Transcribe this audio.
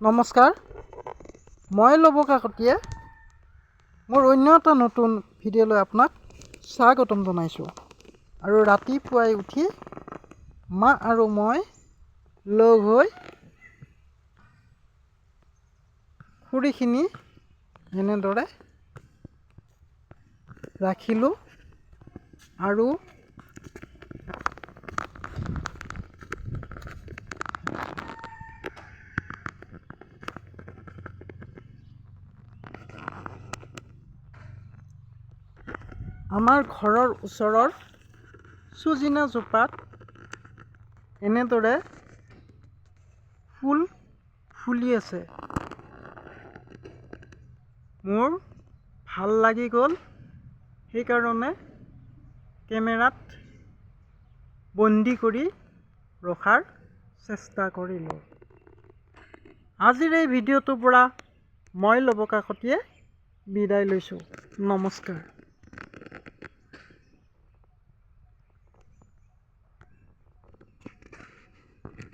নমস্কাৰ, মই লব কাকতিয়ে মোৰ অন্য এটা নতুন ভিডিঅ'লৈ আপোনাক স্বাগতম জনাইছোঁ। আৰু ৰাতিপুৱাই উঠি মা আৰু মই লগ হৈ খৰিখিনি এনেদৰে ৰাখিলোঁ আৰু আমাৰ ঘৰৰ ওচৰৰ চুজিনা জোপাত এনেদৰে ফুল ফুলি আছে। মোৰ ভাল লাগি গ'ল, সেইকাৰণে কেমেৰাত বন্দী কৰি ৰখাৰ চেষ্টা কৰিলোঁ। আজিৰ এই ভিডিঅ'টোৰ পৰা মই লব কাকতিয়ে বিদায় লৈছোঁ। নমস্কাৰ।